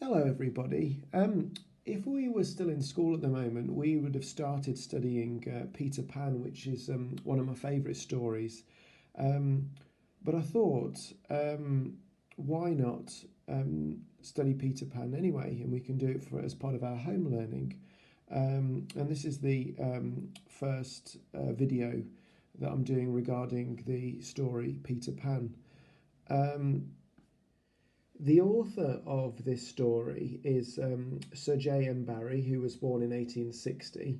Hello everybody. If we were still in school at the moment, we would have started studying Peter Pan, which is one of my favourite stories. But I thought, why not study Peter Pan anyway? And we can do it as part of our home learning. And this is the first video that I'm doing regarding the story Peter Pan. The author of this story is Sir J.M. Barrie, who was born in 1860,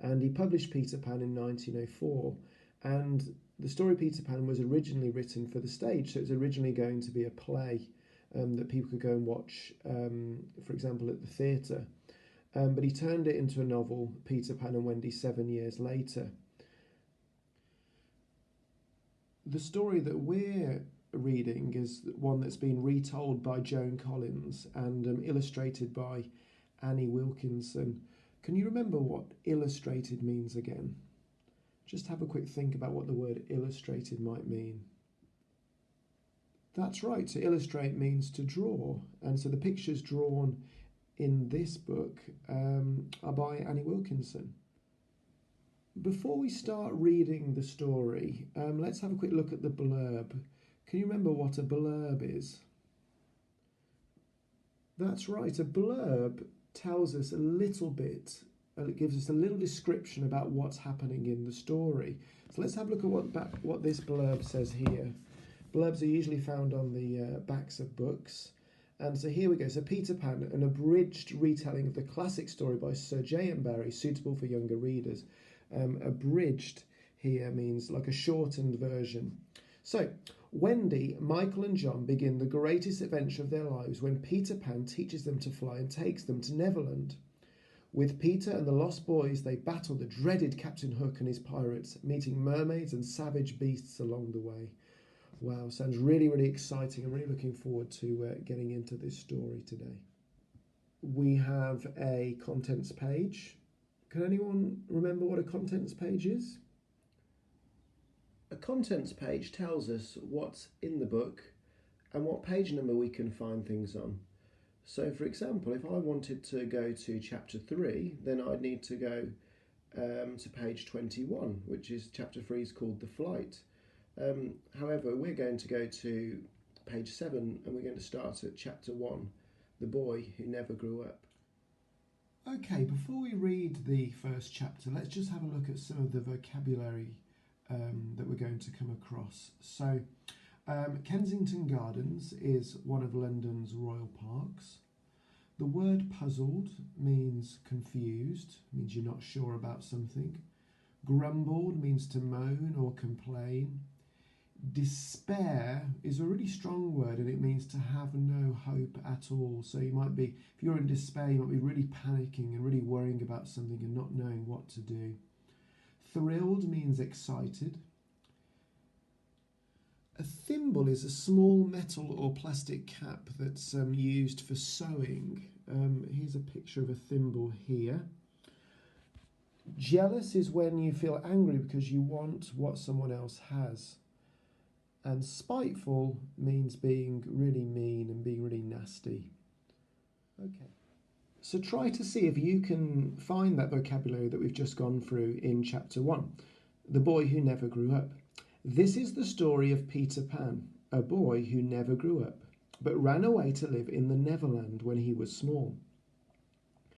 and he published Peter Pan in 1904. And the story Peter Pan was originally written for the stage, so it was originally going to be a play that people could go and watch, for example, at the theatre. But he turned it into a novel, Peter Pan and Wendy, 7 years later. The story that we're reading is one that's been retold by Joan Collins and illustrated by Annie Wilkinson. Can you remember what illustrated means again? Just have a quick think about what the word illustrated might mean. That's right, to illustrate means to draw, and so the pictures drawn in this book are by Annie Wilkinson. Before we start reading the story, let's have a quick look at the blurb. Can you remember what a blurb is? That's right, a blurb tells us a little bit, it gives us a little description about what's happening in the story. So let's have a look at what this blurb says here. Blurbs are usually found on the backs of books. And so here we go. So Peter Pan, an abridged retelling of the classic story by Sir J.M. Barrie, suitable for younger readers. Abridged here means like a shortened version. So, Wendy, Michael and John begin the greatest adventure of their lives when Peter Pan teaches them to fly and takes them to Neverland. With Peter and the Lost Boys, they battle the dreaded Captain Hook and his pirates, meeting mermaids and savage beasts along the way. Wow, sounds really, really exciting. I'm really looking forward to getting into this story today. We have a contents page. Can anyone remember what a contents page is? A contents page tells us what's in the book and what page number we can find things on. So, for example, if I wanted to go to chapter 3, then I'd need to go to page 21, which is chapter 3 is called The Flight. However, we're going to go to page 7 and we're going to start at chapter 1, The Boy Who Never Grew Up. Okay, before we read the first chapter, let's just have a look at some of the vocabulary that we're going to come across. So, Kensington Gardens is one of London's royal parks. The word puzzled means confused, means you're not sure about something. Grumbled means to moan or complain. Despair is a really strong word and it means to have no hope at all. So you might be, if you're in despair, you might be really panicking and really worrying about something and not knowing what to do. Thrilled means excited. A thimble is a small metal or plastic cap that's used for sewing. Here's a picture of a thimble here. Jealous is when you feel angry because you want what someone else has. And spiteful means being really mean and being really nasty. Okay. So try to see if you can find that vocabulary that we've just gone through in chapter 1, The Boy Who Never Grew Up. This is the story of Peter Pan, a boy who never grew up, but ran away to live in the Neverland when he was small.